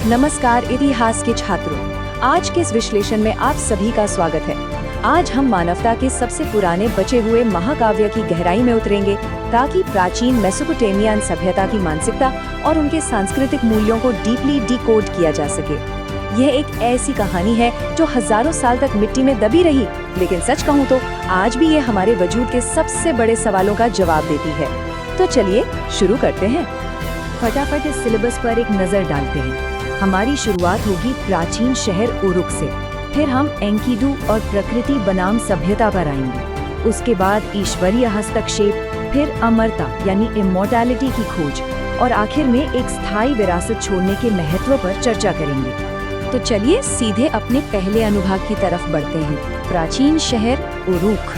नमस्कार इतिहास के छात्रों, आज के इस विश्लेषण में आप सभी का स्वागत है। आज हम मानवता के सबसे पुराने बचे हुए महाकाव्य की गहराई में उतरेंगे ताकि प्राचीन मेसोपोटामियन सभ्यता की मानसिकता और उनके सांस्कृतिक मूल्यों को डीपली डिकोड किया जा सके। यह एक ऐसी कहानी है जो हजारों साल तक मिट्टी में दबी रही, लेकिन सच कहूँ तो आज भी ये हमारे वजूद के सबसे बड़े सवालों का जवाब देती है। तो चलिए शुरू करते हैं। फटाफट इस सिलेबस पर एक नजर डालते हैं। हमारी शुरुआत होगी प्राचीन शहर उरुक से, फिर हम एनकीडू और प्रकृति बनाम सभ्यता पर आएंगे। उसके बाद ईश्वरीय हस्तक्षेप, फिर अमरता यानी इमॉर्टैलिटी की खोज और आखिर में एक स्थायी विरासत छोड़ने के महत्व पर चर्चा करेंगे। तो चलिए सीधे अपने पहले अनुभाग की तरफ बढ़ते हैं, प्राचीन शहर उरुक।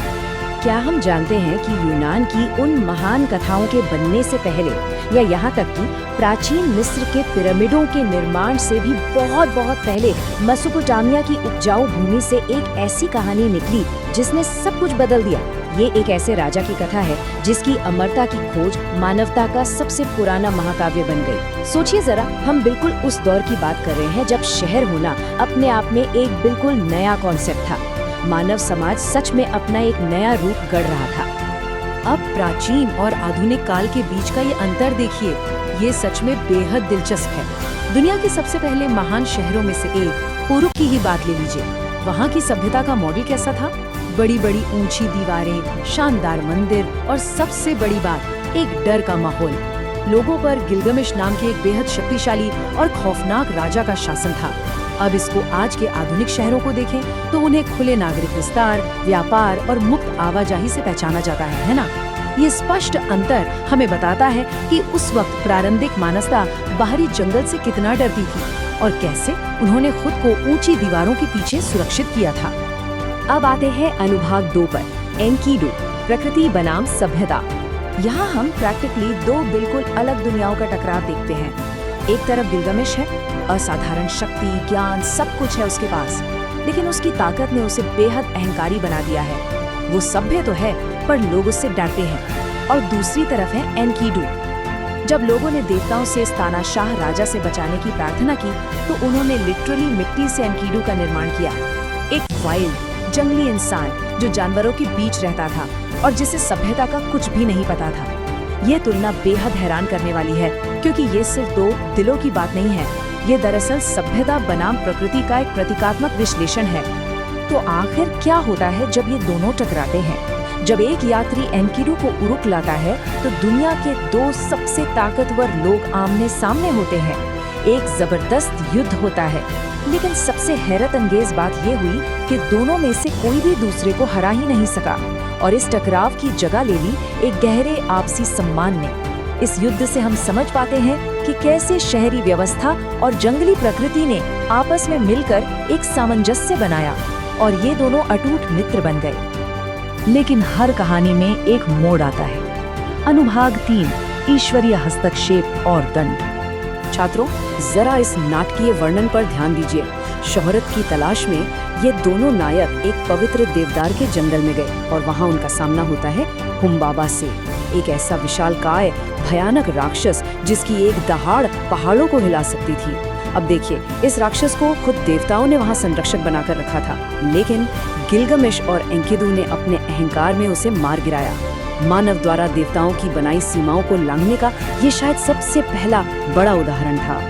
क्या हम जानते हैं कि यूनान की उन महान कथाओं के बनने से पहले या यहाँ तक कि प्राचीन मिस्र के पिरामिडों के निर्माण से भी बहुत पहले मेसोपोटामिया की उपजाऊ भूमि से एक ऐसी कहानी निकली जिसने सब कुछ बदल दिया। ये एक ऐसे राजा की कथा है जिसकी अमरता की खोज मानवता का सबसे पुराना महाकाव्य बन गई। सोचिए जरा, हम बिल्कुल उस दौर की बात कर रहे हैं जब शहर होना अपने आप में एक बिल्कुल नया कॉन्सेप्ट था। मानव समाज सच में अपना एक नया रूप गढ़ रहा था। अब प्राचीन और आधुनिक काल के बीच का ये अंतर देखिए, ये सच में बेहद दिलचस्प है। दुनिया के सबसे पहले महान शहरों में से एक उरुक की ही बात ले लीजिए। वहाँ की सभ्यता का मॉडल कैसा था? बड़ी बड़ी ऊंची दीवारें, शानदार मंदिर और सबसे बड़ी बात, एक डर का माहौल। लोगों पर गिलगमेश नाम के एक बेहद शक्तिशाली और खौफनाक राजा का शासन था। अब इसको आज के आधुनिक शहरों को देखें तो उन्हें खुले नागरिक विस्तार, व्यापार और मुक्त आवाजाही से पहचाना जाता है ना? ये स्पष्ट अंतर हमें बताता है कि उस वक्त प्रारंभिक मानवता बाहरी जंगल से कितना डरती थी और कैसे उन्होंने खुद को ऊंची दीवारों के पीछे सुरक्षित किया था। अब आते हैं अनुभाग 2 पर, एनकीडू, प्रकृति बनाम सभ्यता। यहाँ हम प्रैक्टिकली दो बिल्कुल अलग दुनियाओं का टकराव देखते हैं। एक तरफ गिलगमेश है, असाधारण शक्ति, ज्ञान, सब कुछ है उसके पास, लेकिन उसकी ताकत ने उसे बेहद अहंकारी बना दिया है। वो सभ्य तो है पर लोग उससे डरते हैं। और दूसरी तरफ है एनकीडू। जब लोगों ने देवताओं से इस तानाशाह राजा से बचाने की प्रार्थना की तो उन्होंने लिटरली मिट्टी से एनकीडू का निर्माण किया। एक वाइल्ड जंगली इंसान जो जानवरों के बीच रहता था और जिसे सभ्यता का कुछ भी नहीं पता था। ये तुलना बेहद हैरान करने वाली है, क्योंकि ये सिर्फ दो दिलों की बात नहीं है, ये दरअसल सभ्यता बनाम प्रकृति का एक प्रतीकात्मक विश्लेषण है। तो आखिर क्या होता है जब ये दोनों टकराते हैं? जब एक यात्री एनकीडू को उरुक लाता है तो दुनिया के दो सबसे ताकतवर लोग आमने सामने होते हैं। एक जबरदस्त युद्ध होता है, लेकिन सबसे हैरत अंगेज बात ये हुई कि दोनों में से कोई भी दूसरे को हरा ही नहीं सका और इस टकराव की जगह ले ली एक गहरे आपसी सम्मान ने। इस युद्ध से हम समझ पाते हैं कि कैसे शहरी व्यवस्था और जंगली प्रकृति ने आपस में मिलकर एक सामंजस्य बनाया और ये दोनों अटूट मित्र बन गए। लेकिन हर कहानी में एक मोड़ आता है। अनुभाग 3, ईश्वरीय हस्तक्षेप और दंड। छात्रों, जरा इस नाटकीय वर्णन पर ध्यान दीजिए। शोहरत की तलाश में ये दोनों नायक एक पवित्र देवदार के जंगल में गए और वहाँ उनका सामना होता है हुम्बाबा से, एक ऐसा विशालकाय भयानक राक्षस जिसकी एक दहाड़ पहाड़ों को हिला सकती थी। अब देखिए, इस राक्षस को खुद देवताओं ने वहाँ संरक्षक बनाकर रखा था, लेकिन गिलगमेश और एनकीडू ने अपने अहंकार में उसे मार गिराया। मानव द्वारा देवताओं की बनाई सीमाओं को लांघने का ये शायद सबसे पहला बड़ा उदाहरण था।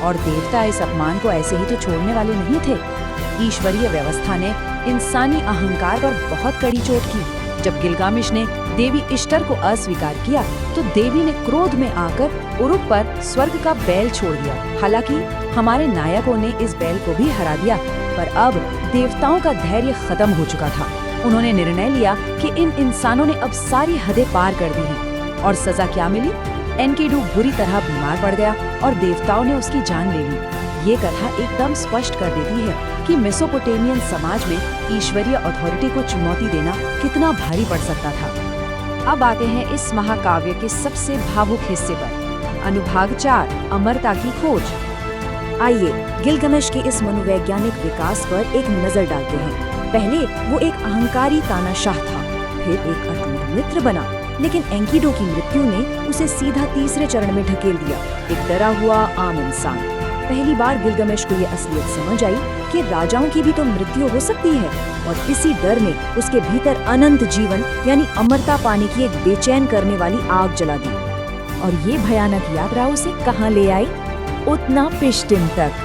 और देवता इस अपमान को ऐसे ही तो छोड़ने वाले नहीं थे। ईश्वरीय व्यवस्था ने इंसानी अहंकार पर बहुत कड़ी चोट की। जब गिलगामेश ने देवी इश्तर को अस्वीकार किया तो देवी ने क्रोध में आकर उरुक पर स्वर्ग का बैल छोड़ दिया। हालांकि हमारे नायकों ने इस बैल को भी हरा दिया, पर अब देवताओं का धैर्य खत्म हो चुका था। उन्होंने निर्णय लिया कि इन इंसानों ने अब सारी हदें पार कर दी हैं। और सजा क्या मिली? एनकीडू बुरी तरह बीमार पड़ गया और देवताओं ने उसकी जान ले ली। ये कथा एकदम स्पष्ट कर देती है कि मेसोपोटामियन समाज में ईश्वरीय अथॉरिटी को चुनौती देना कितना भारी पड़ सकता था। अब आते हैं इस महाकाव्य के सबसे भावुक हिस्से पर, अनुभाग 4, अमरता की खोज। आइए गिलगमेश के इस मनोवैज्ञानिक विकास पर एक नजर डालते हैं। पहले वो एक अहंकारी तानाशाह था, फिर एक अटूट मित्र बना, लेकिन एनकीडू की मृत्यु ने उसे सीधा तीसरे चरण में ढकेल दिया, एक डरा हुआ आम इंसान। पहली बार गिलगमेश को ये असलियत समझ आई कि राजाओं की भी तो मृत्यु हो सकती है, और इसी डर ने उसके भीतर अनंत जीवन यानी अमरता पाने की एक बेचैन करने वाली आग जला दी। और ये भयानक यात्रा उसे कहाँ ले आई? उत्नपिष्टिम तक।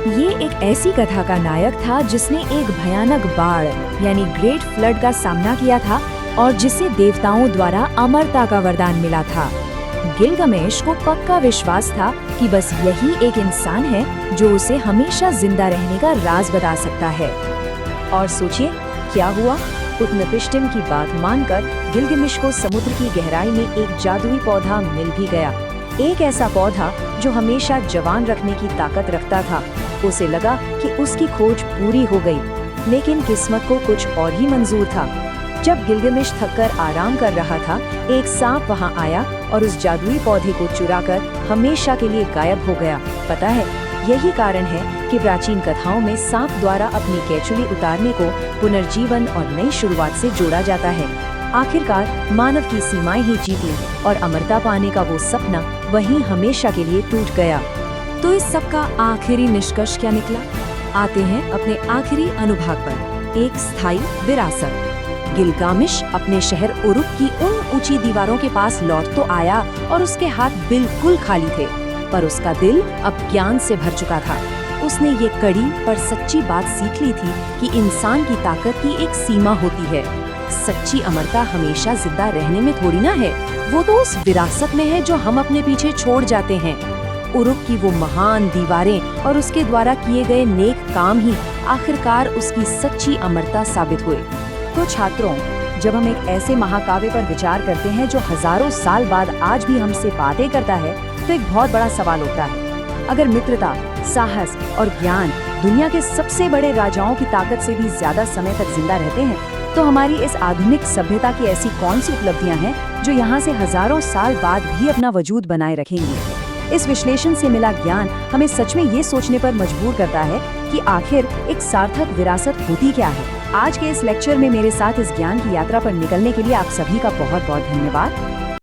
ये एक ऐसी कथा का नायक था जिसने एक भयानक बाढ़ यानी ग्रेट फ्लड का सामना किया था और जिसे देवताओं द्वारा अमरता का वरदान मिला था। गिलगमेश को पक्का विश्वास था कि बस यही एक इंसान है जो उसे हमेशा जिंदा रहने का राज बता सकता है। और सोचिए क्या हुआ। उत्नपिष्टिम की बात मानकर गिलगमेश को समुद्र की गहराई में एक जादुई पौधा मिल भी गया, एक ऐसा पौधा जो हमेशा जवान रखने की ताकत रखता था। उसे लगा कि उसकी खोज पूरी हो गई, लेकिन किस्मत को कुछ और ही मंजूर था। जब गिलगमेश थककर आराम कर रहा था, एक सांप वहां आया और उस जादुई पौधे को चुराकर हमेशा के लिए गायब हो गया। पता है, यही कारण है कि प्राचीन कथाओं में सांप द्वारा अपनी कैचुली उतारने को पुनर्जीवन और नई शुरुआत से जोड़ा जाता है। आखिरकार मानव की सीमाएं ही जीत ली और अमरता पाने का वो सपना वहीं हमेशा के लिए टूट गया। तो इस सब का आखिरी निष्कर्ष क्या निकला? आते हैं अपने आखिरी अनुभाग पर, एक स्थायी विरासत। गिलगामेश अपने शहर उरुक की उन ऊंची दीवारों के पास लौट तो आया और उसके हाथ बिल्कुल खाली थे, पर उसका दिल अब ज्ञान से भर चुका था। उसने ये कड़ी पर सच्ची बात सीख ली थी कि इंसान की ताकत की एक सीमा होती है। सच्ची अमरता हमेशा जिंदा रहने में थोड़ी ना है, वो तो उस विरासत में है जो हम अपने पीछे छोड़ जाते हैं। उरुक की वो महान दीवारें और उसके द्वारा किए गए नेक काम ही आखिरकार उसकी सच्ची अमरता साबित हुए। तो छात्रों, जब हम एक ऐसे महाकाव्य पर विचार करते हैं जो हजारों साल बाद आज भी हमसे बातें करता है, तो एक बहुत बड़ा सवाल उठता है। अगर मित्रता, साहस और ज्ञान दुनिया के सबसे बड़े राजाओं की ताकत से भी ज्यादा समय तक जिंदा रहते हैं, तो हमारी इस आधुनिक सभ्यता की ऐसी कौन सी उपलब्धियां हैं जो यहाँ से हजारों साल बाद भी अपना वजूद बनाए रखेंगी? इस विश्लेषण से मिला ज्ञान हमें सच में ये सोचने पर मजबूर करता है कि आखिर एक सार्थक विरासत होती क्या है। आज के इस लेक्चर में मेरे साथ इस ज्ञान की यात्रा पर निकलने के लिए आप सभी का बहुत बहुत धन्यवाद।